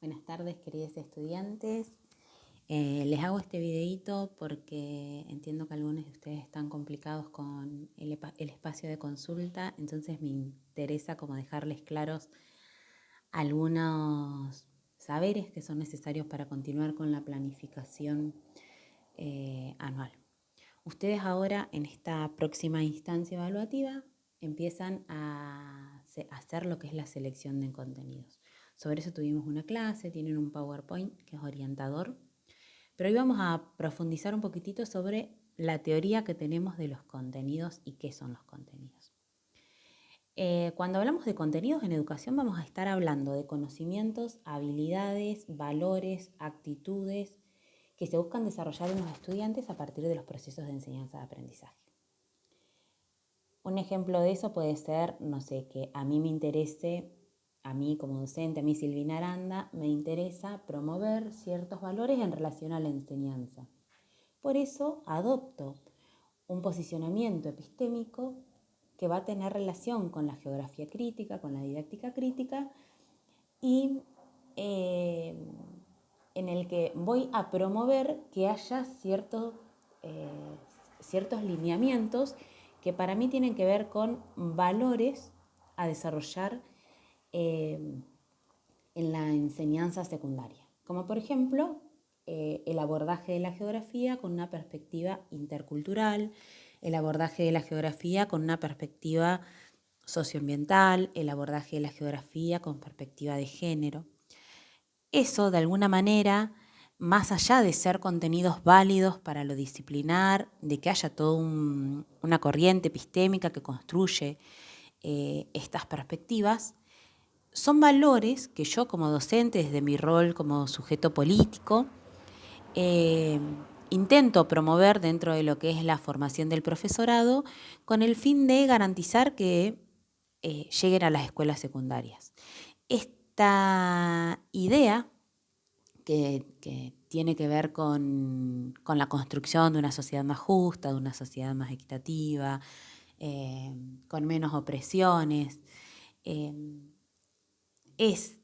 Buenas tardes, queridos estudiantes. Les hago este videito porque entiendo que algunos de ustedes están complicados con el espacio de consulta, entonces me interesa como dejarles claros algunos saberes que son necesarios para continuar con la planificación anual. Ustedes ahora, en esta próxima instancia evaluativa, empiezan a hacer lo que es la selección de contenidos. Sobre eso tuvimos una clase, tienen un PowerPoint que es orientador, pero hoy vamos a profundizar un poquitito sobre la teoría que tenemos de los contenidos y qué son los contenidos. Cuando hablamos de contenidos en educación vamos a estar hablando de conocimientos, habilidades, valores, actitudes que se buscan desarrollar en los estudiantes a partir de los procesos de enseñanza-aprendizaje. Un ejemplo de eso puede ser, no sé, que a mí me interese, a mí como docente, a mí Silvina Aranda, me interesa promover ciertos valores en relación a la enseñanza. Por eso adopto un posicionamiento epistémico que va a tener relación con la geografía crítica, con la didáctica crítica y en el que voy a promover que haya ciertos lineamientos que para mí tienen que ver con valores a desarrollar en la enseñanza secundaria. Como por ejemplo, el abordaje de la geografía con una perspectiva intercultural, el abordaje de la geografía con una perspectiva socioambiental, el abordaje de la geografía con perspectiva de género. Eso, de alguna manera, más allá de ser contenidos válidos para lo disciplinar, de que haya toda una corriente epistémica que construye estas perspectivas, son valores que yo como docente, desde mi rol como sujeto político, intento promover dentro de lo que es la formación del profesorado con el fin de garantizar que lleguen a las escuelas secundarias. Esta idea que tiene que ver con la construcción de una sociedad más justa, de una sociedad más equitativa, con menos opresiones, es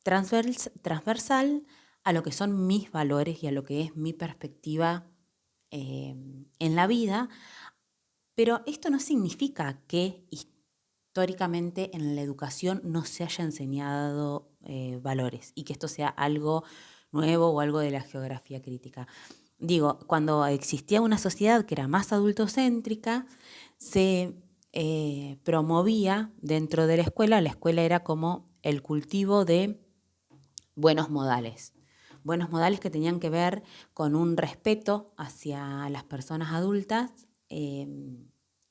transversal a lo que son mis valores y a lo que es mi perspectiva en la vida, pero esto no significa que históricamente en la educación no se haya enseñado valores y que esto sea algo nuevo o algo de la geografía crítica. Digo, cuando existía una sociedad que era más adultocéntrica, se promovía dentro de la escuela era como el cultivo de buenos modales que tenían que ver con un respeto hacia las personas adultas,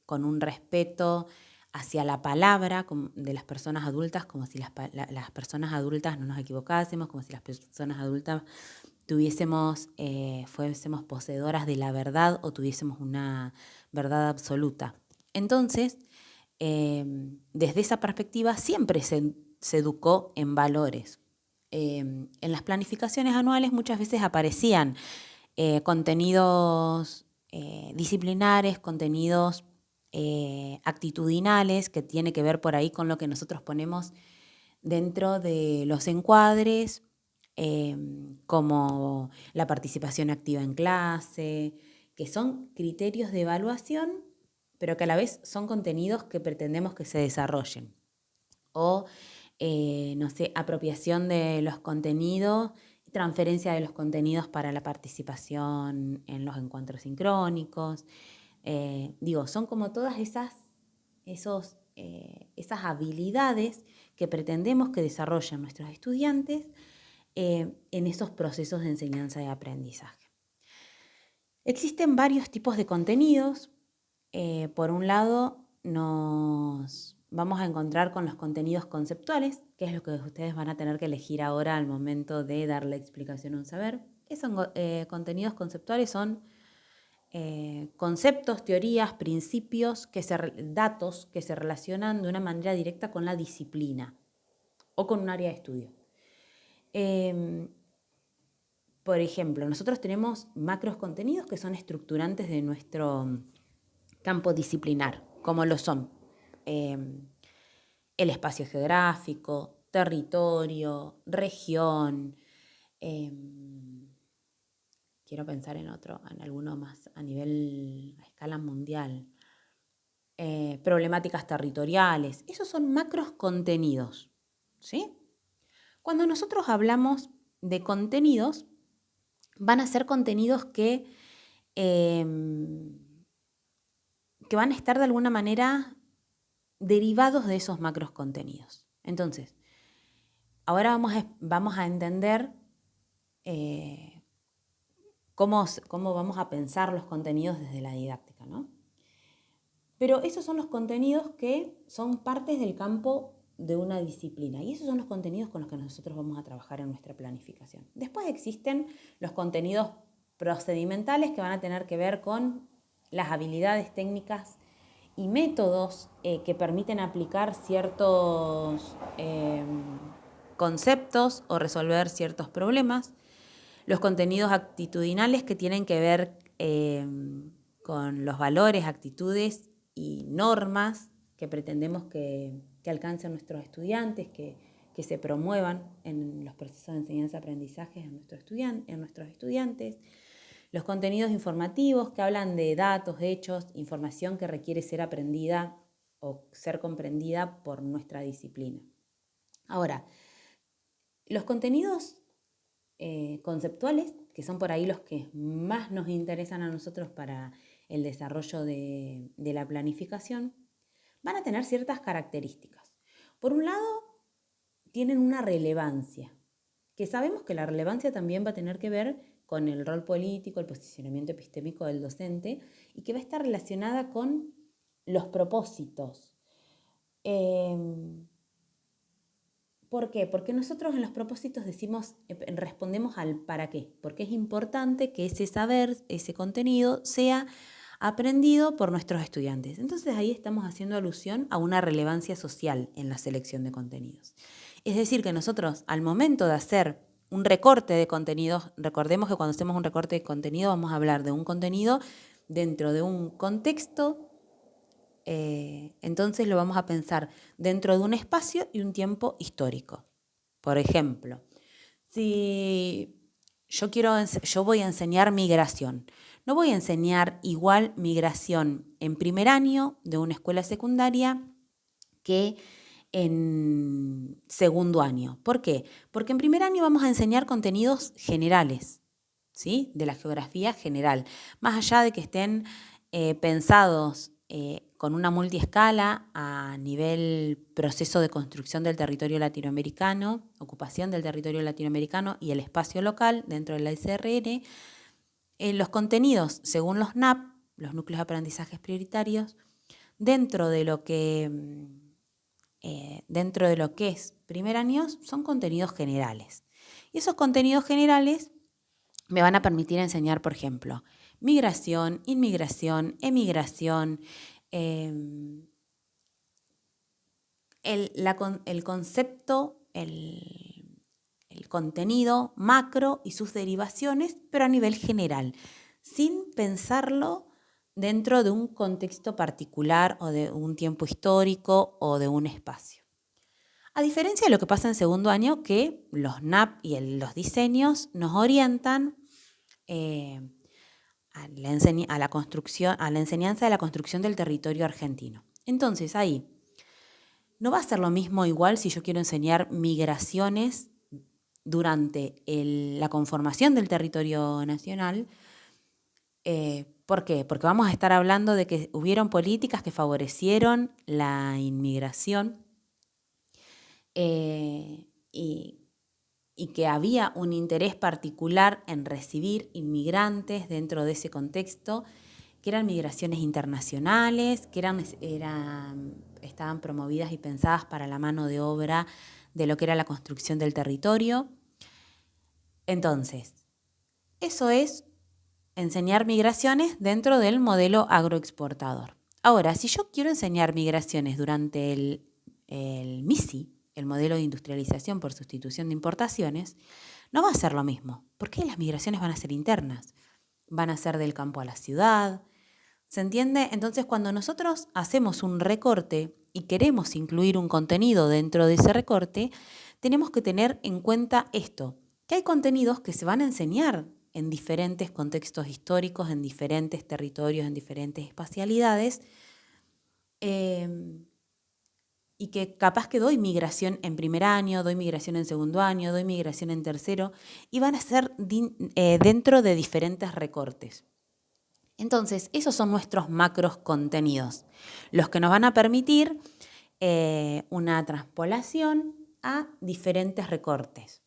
con un respeto hacia la palabra de las personas adultas, como si las personas adultas no nos equivocásemos, como si las personas adultas fuésemos poseedoras de la verdad o tuviésemos una verdad absoluta. Entonces, desde esa perspectiva siempre se educó en valores. En las planificaciones anuales muchas veces aparecían contenidos disciplinares, contenidos actitudinales, que tiene que ver por ahí con lo que nosotros ponemos dentro de los encuadres, como la participación activa en clase, que son criterios de evaluación, pero que a la vez son contenidos que pretendemos que se desarrollen. O, no sé, apropiación de los contenidos, transferencia de los contenidos para la participación en los encuentros sincrónicos. Son como todas esas habilidades que pretendemos que desarrollen nuestros estudiantes en esos procesos de enseñanza y aprendizaje. Existen varios tipos de contenidos. Por un lado, nos vamos a encontrar con los contenidos conceptuales, que es lo que ustedes van a tener que elegir ahora al momento de dar la explicación a un saber. Contenidos conceptuales son conceptos, teorías, principios, datos que se relacionan de una manera directa con la disciplina o con un área de estudio. Por ejemplo, nosotros tenemos macros contenidos que son estructurantes de nuestro campo disciplinar, como lo son el espacio geográfico, territorio, región, quiero pensar en alguno más a escala mundial, problemáticas territoriales. Esos son macros contenidos, ¿sí? Cuando nosotros hablamos de contenidos, van a ser contenidos que van a estar de alguna manera derivados de esos macros contenidos. Entonces, ahora vamos a entender cómo vamos a pensar los contenidos desde la didáctica, ¿no? Pero esos son los contenidos que son partes del campo de una disciplina y esos son los contenidos con los que nosotros vamos a trabajar en nuestra planificación. Después existen los contenidos procedimentales que van a tener que ver con las habilidades técnicas y métodos que permiten aplicar ciertos conceptos o resolver ciertos problemas. Los contenidos actitudinales que tienen que ver con los valores, actitudes y normas que pretendemos que alcancen nuestros estudiantes, que se promuevan en los procesos de enseñanza-aprendizaje en nuestros estudiantes. Los contenidos informativos que hablan de datos, hechos, información que requiere ser aprendida o ser comprendida por nuestra disciplina. Ahora, los contenidos conceptuales, que son por ahí los que más nos interesan a nosotros para el desarrollo de la planificación, van a tener ciertas características. Por un lado, tienen una relevancia, que sabemos que la relevancia también va a tener que ver con el rol político, el posicionamiento epistémico del docente, y que va a estar relacionada con los propósitos. ¿Por qué? Porque nosotros en los propósitos respondemos al para qué, porque es importante que ese saber, ese contenido sea aprendido por nuestros estudiantes. Entonces ahí estamos haciendo alusión a una relevancia social en la selección de contenidos. Es decir, que nosotros al momento de hacer un recorte de contenidos, recordemos que cuando hacemos un recorte de contenido vamos a hablar de un contenido dentro de un contexto. Entonces lo vamos a pensar dentro de un espacio y un tiempo histórico. Por ejemplo, si yo voy a enseñar migración, no voy a enseñar igual migración en primer año de una escuela secundaria que en segundo año. ¿Por qué? Porque en primer año vamos a enseñar contenidos generales, ¿sí? De la geografía general, más allá de que estén pensados con una multiescala a nivel proceso de construcción del territorio latinoamericano, ocupación del territorio latinoamericano y el espacio local dentro de la ICRN, los contenidos, según los NAP, los núcleos de aprendizajes prioritarios, dentro de lo que es primer año, son contenidos generales. Y esos contenidos generales me van a permitir enseñar, por ejemplo, migración, inmigración, emigración, el concepto, el contenido macro y sus derivaciones, pero a nivel general, sin pensarlo dentro de un contexto particular o de un tiempo histórico o de un espacio. A diferencia de lo que pasa en segundo año, que los NAP y los diseños nos orientan a la enseñanza de la construcción del territorio argentino. Entonces, ahí no va a ser lo mismo igual si yo quiero enseñar migraciones durante la conformación del territorio nacional. ¿Por qué? Porque vamos a estar hablando de que hubieron políticas que favorecieron la inmigración y que había un interés particular en recibir inmigrantes dentro de ese contexto, que eran migraciones internacionales, que estaban promovidas y pensadas para la mano de obra de lo que era la construcción del territorio. Entonces, eso es enseñar migraciones dentro del modelo agroexportador. Ahora, si yo quiero enseñar migraciones durante el MISI, el modelo de industrialización por sustitución de importaciones, no va a ser lo mismo, porque las migraciones van a ser internas, van a ser del campo a la ciudad. ¿Se entiende? Entonces, cuando nosotros hacemos un recorte y queremos incluir un contenido dentro de ese recorte, tenemos que tener en cuenta esto, que hay contenidos que se van a enseñar en diferentes contextos históricos, en diferentes territorios, en diferentes espacialidades, y que capaz que doy migración en primer año, doy migración en segundo año, doy migración en tercero, y van a ser dentro de diferentes recortes. Entonces, esos son nuestros macros contenidos, los que nos van a permitir una transpolación a diferentes recortes.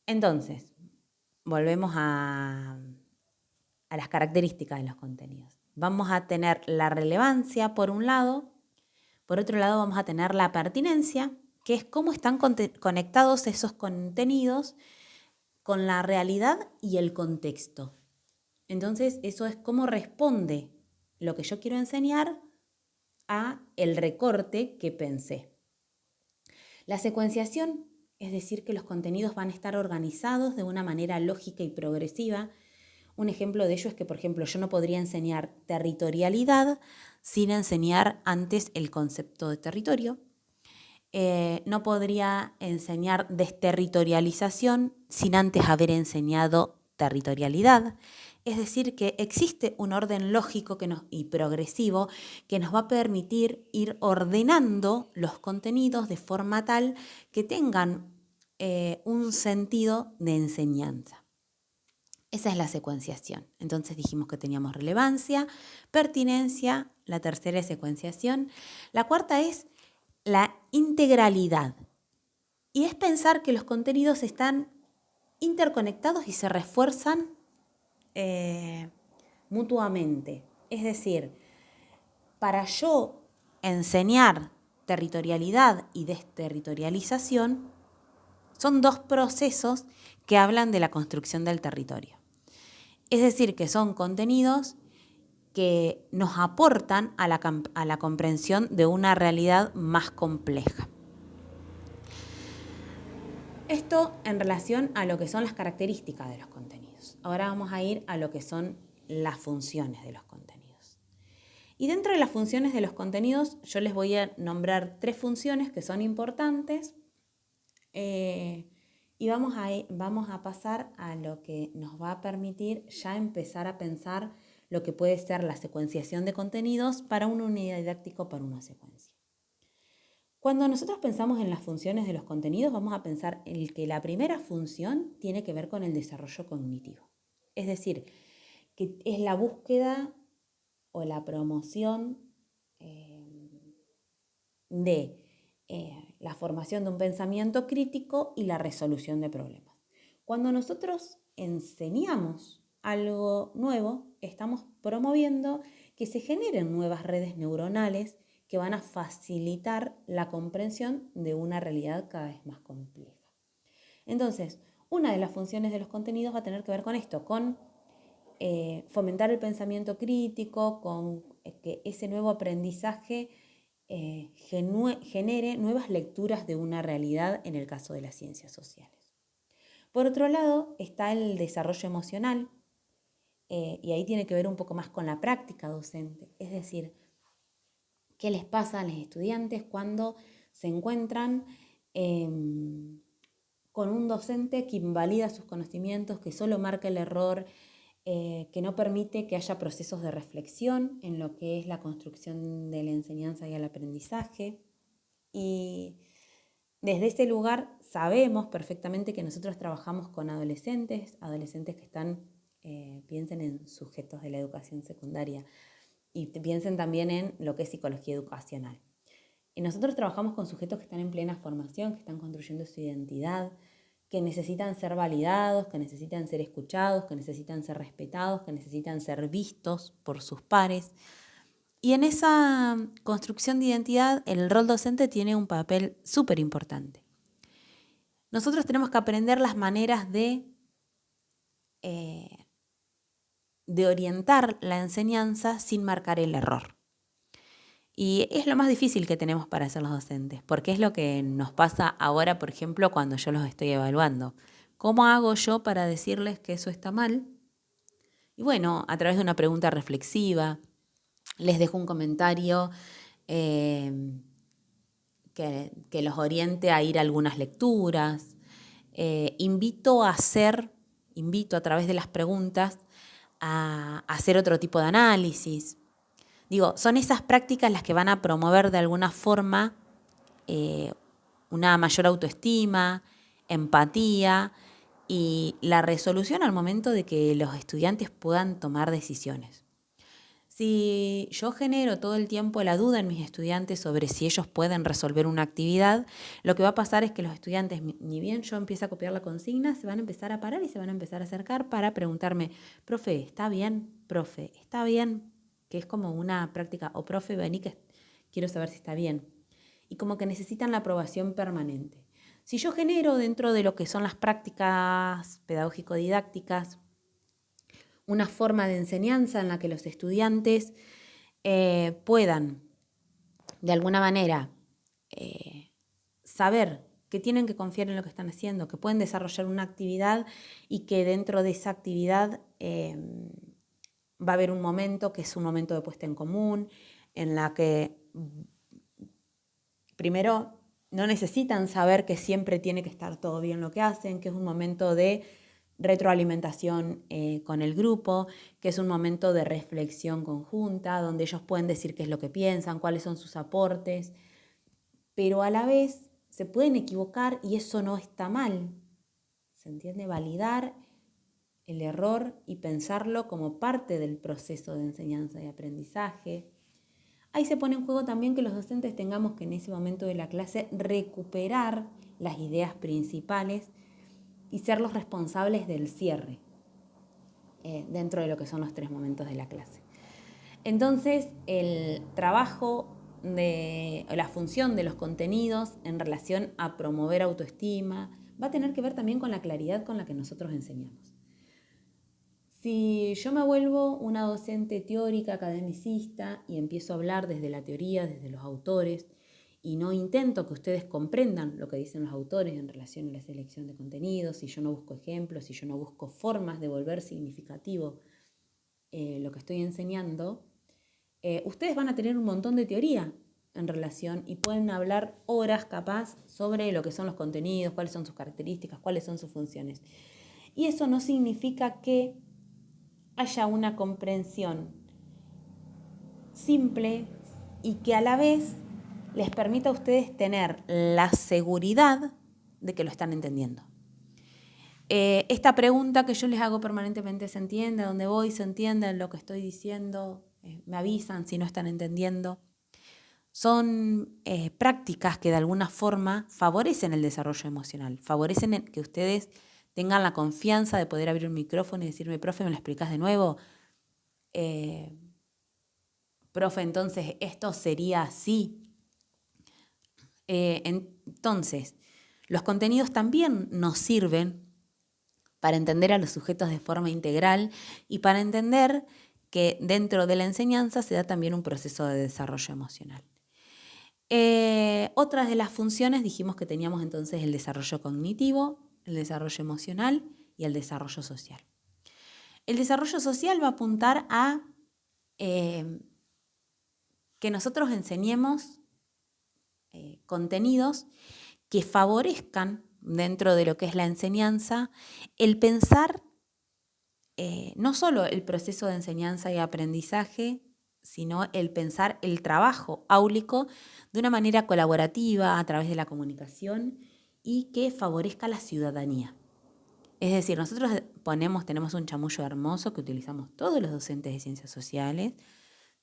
Entonces, volvemos a las características de los contenidos. Vamos a tener la relevancia por un lado, por otro lado vamos a tener la pertinencia, que es cómo están conectados esos contenidos con la realidad y el contexto. Entonces, eso es cómo responde lo que yo quiero enseñar a el recorte que pensé. La secuenciación, es decir, que los contenidos van a estar organizados de una manera lógica y progresiva. Un ejemplo de ello es que, por ejemplo, yo no podría enseñar territorialidad sin enseñar antes el concepto de territorio. No podría enseñar desterritorialización sin antes haber enseñado territorialidad. Es decir, que existe un orden lógico y progresivo que nos va a permitir ir ordenando los contenidos de forma tal que tengan un sentido de enseñanza. Esa es la secuenciación. Entonces dijimos que teníamos relevancia, pertinencia, la tercera es secuenciación. La cuarta es la integralidad. Y es pensar que los contenidos están interconectados y se refuerzan mutuamente. Es decir, para yo enseñar territorialidad y desterritorialización, son dos procesos que hablan de la construcción del territorio. Es decir, que son contenidos que nos aportan a la comprensión de una realidad más compleja. Esto en relación a lo que son las características de los contenidos. Ahora vamos a ir a lo que son las funciones de los contenidos. Y dentro de las funciones de los contenidos, yo les voy a nombrar 3 funciones que son importantes y vamos a pasar a lo que nos va a permitir ya empezar a pensar lo que puede ser la secuenciación de contenidos para una unidad didáctica o para una secuencia. Cuando nosotros pensamos en las funciones de los contenidos, vamos a pensar en que la primera función tiene que ver con el desarrollo cognitivo. Es decir, que es la búsqueda o la promoción de la formación de un pensamiento crítico y la resolución de problemas. Cuando nosotros enseñamos algo nuevo, estamos promoviendo que se generen nuevas redes neuronales que van a facilitar la comprensión de una realidad cada vez más compleja. Entonces, una de las funciones de los contenidos va a tener que ver con esto, con fomentar el pensamiento crítico, con que ese nuevo aprendizaje genere nuevas lecturas de una realidad en el caso de las ciencias sociales. Por otro lado, está el desarrollo emocional, y ahí tiene que ver un poco más con la práctica docente, es decir, ¿qué les pasa a los estudiantes cuando se encuentran con un docente que invalida sus conocimientos, que solo marca el error, que no permite que haya procesos de reflexión en lo que es la construcción de la enseñanza y el aprendizaje? Y desde ese lugar sabemos perfectamente que nosotros trabajamos con adolescentes que están, piensen en sujetos de la educación secundaria y piensen también en lo que es psicología educacional. Y nosotros trabajamos con sujetos que están en plena formación, que están construyendo su identidad, que necesitan ser validados, que necesitan ser escuchados, que necesitan ser respetados, que necesitan ser vistos por sus pares. Y en esa construcción de identidad, el rol docente tiene un papel súper importante. Nosotros tenemos que aprender las maneras de orientar la enseñanza sin marcar el error. Y es lo más difícil que tenemos para ser los docentes, porque es lo que nos pasa ahora, por ejemplo, cuando yo los estoy evaluando. ¿Cómo hago yo para decirles que eso está mal? Y bueno, a través de una pregunta reflexiva, les dejo un comentario eh, que los oriente a ir a algunas lecturas. Invito a través de las preguntas a hacer otro tipo de análisis. Digo, son esas prácticas las que van a promover de alguna forma una mayor autoestima, empatía y la resolución al momento de que los estudiantes puedan tomar decisiones. Si yo genero todo el tiempo la duda en mis estudiantes sobre si ellos pueden resolver una actividad, lo que va a pasar es que los estudiantes, ni bien yo empiece a copiar la consigna, se van a empezar a parar y se van a empezar a acercar para preguntarme, profe, ¿está bien? Profe, ¿está bien? Que es como una práctica, o profe, vení que quiero saber si está bien. Y como que necesitan la aprobación permanente. Si yo genero dentro de lo que son las prácticas pedagógico-didácticas una forma de enseñanza en la que los estudiantes puedan, de alguna manera, saber que tienen que confiar en lo que están haciendo, que pueden desarrollar una actividad y que dentro de esa actividad va a haber un momento que es un momento de puesta en común, en la que primero no necesitan saber que siempre tiene que estar todo bien lo que hacen, que es un momento de retroalimentación con el grupo, que es un momento de reflexión conjunta, donde ellos pueden decir qué es lo que piensan, cuáles son sus aportes, pero a la vez se pueden equivocar y eso no está mal. ¿Se entiende? Validar el error y pensarlo como parte del proceso de enseñanza y aprendizaje. Ahí se pone en juego también que los docentes tengamos que en ese momento de la clase recuperar las ideas principales y ser los responsables del cierre dentro de lo que son los 3 momentos de la clase. Entonces, el trabajo la función de los contenidos en relación a promover autoestima va a tener que ver también con la claridad con la que nosotros enseñamos. Si yo me vuelvo una docente teórica, academicista y empiezo a hablar desde la teoría, desde los autores, y no intento que ustedes comprendan lo que dicen los autores en relación a la selección de contenidos, si yo no busco ejemplos, si yo no busco formas de volver significativo lo que estoy enseñando, ustedes van a tener un montón de teoría en relación y pueden hablar horas capaz sobre lo que son los contenidos, cuáles son sus características, cuáles son sus funciones. Y eso no significa que haya una comprensión simple y que a la vez les permita a ustedes tener la seguridad de que lo están entendiendo. Esta pregunta que yo les hago permanentemente, ¿se entiende? ¿A dónde voy? ¿Se entiende lo que estoy diciendo? ¿Me avisan si no están entendiendo? Son prácticas que de alguna forma favorecen el desarrollo emocional, favorecen que ustedes tengan la confianza de poder abrir un micrófono y decirme, profe, ¿me lo explicás de nuevo? Profe, entonces esto sería así. Entonces, los contenidos también nos sirven para entender a los sujetos de forma integral y para entender que dentro de la enseñanza se da también un proceso de desarrollo emocional. Otras de las funciones dijimos que teníamos entonces el desarrollo cognitivo, el desarrollo emocional y el desarrollo social. El desarrollo social va a apuntar a que nosotros enseñemos contenidos que favorezcan dentro de lo que es la enseñanza el pensar no solo el proceso de enseñanza y aprendizaje, sino el pensar el trabajo áulico de una manera colaborativa a través de la comunicación y que favorezca la ciudadanía. Es decir, nosotros tenemos un chamullo hermoso que utilizamos todos los docentes de ciencias sociales,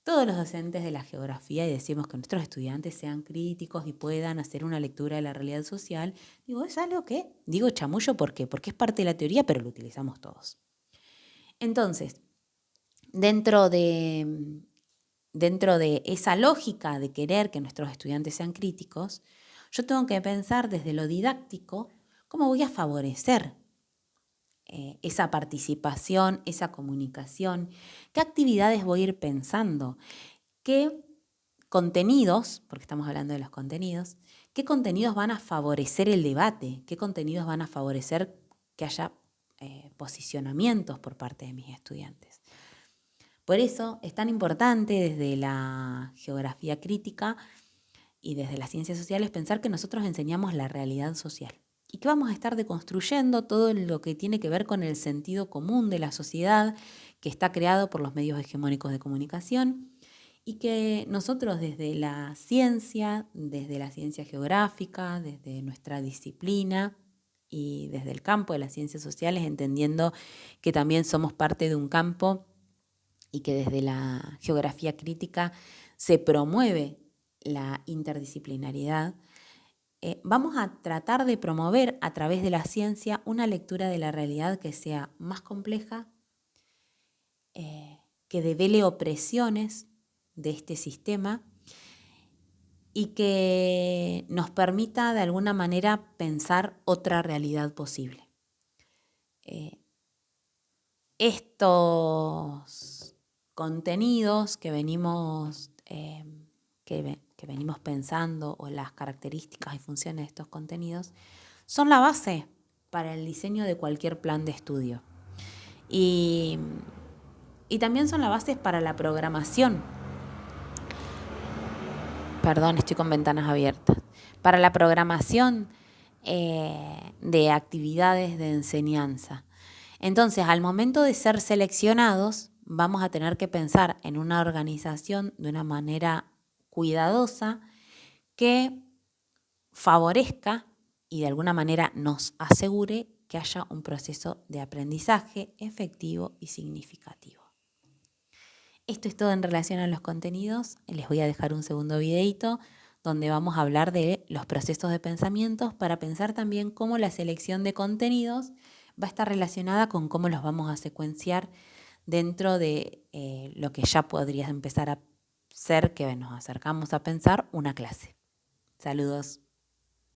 todos los docentes de la geografía y decimos que nuestros estudiantes sean críticos y puedan hacer una lectura de la realidad social. Digo, ¿es algo que? Digo chamullo, ¿por qué? Porque es parte de la teoría, pero lo utilizamos todos. Entonces, dentro de esa lógica de querer que nuestros estudiantes sean críticos, yo tengo que pensar desde lo didáctico cómo voy a favorecer esa participación, esa comunicación, qué actividades voy a ir pensando, qué contenidos, porque estamos hablando de los contenidos, qué contenidos van a favorecer el debate, qué contenidos van a favorecer que haya posicionamientos por parte de mis estudiantes. Por eso es tan importante desde la geografía crítica y desde las ciencias sociales pensar que nosotros enseñamos la realidad social y que vamos a estar deconstruyendo todo lo que tiene que ver con el sentido común de la sociedad que está creado por los medios hegemónicos de comunicación y que nosotros desde la ciencia geográfica, desde nuestra disciplina y desde el campo de las ciencias sociales, entendiendo que también somos parte de un campo y que desde la geografía crítica se promueve la interdisciplinariedad, vamos a tratar de promover a través de la ciencia una lectura de la realidad que sea más compleja, que devele opresiones de este sistema y que nos permita de alguna manera pensar otra realidad posible. Estos contenidos que venimos pensando o las características y funciones de estos contenidos son la base para el diseño de cualquier plan de estudio. Y también son la base para la programación. Perdón, estoy con ventanas abiertas. Para la programación de actividades de enseñanza. Entonces, al momento de ser seleccionados, vamos a tener que pensar en una organización de una manera cuidadosa que favorezca y de alguna manera nos asegure que haya un proceso de aprendizaje efectivo y significativo. Esto es todo en relación a los contenidos. Les voy a dejar un segundo videito donde vamos a hablar de los procesos de pensamientos para pensar también cómo la selección de contenidos va a estar relacionada con cómo los vamos a secuenciar dentro de lo que ya podría empezar a ser, que nos acercamos a pensar, una clase. Saludos.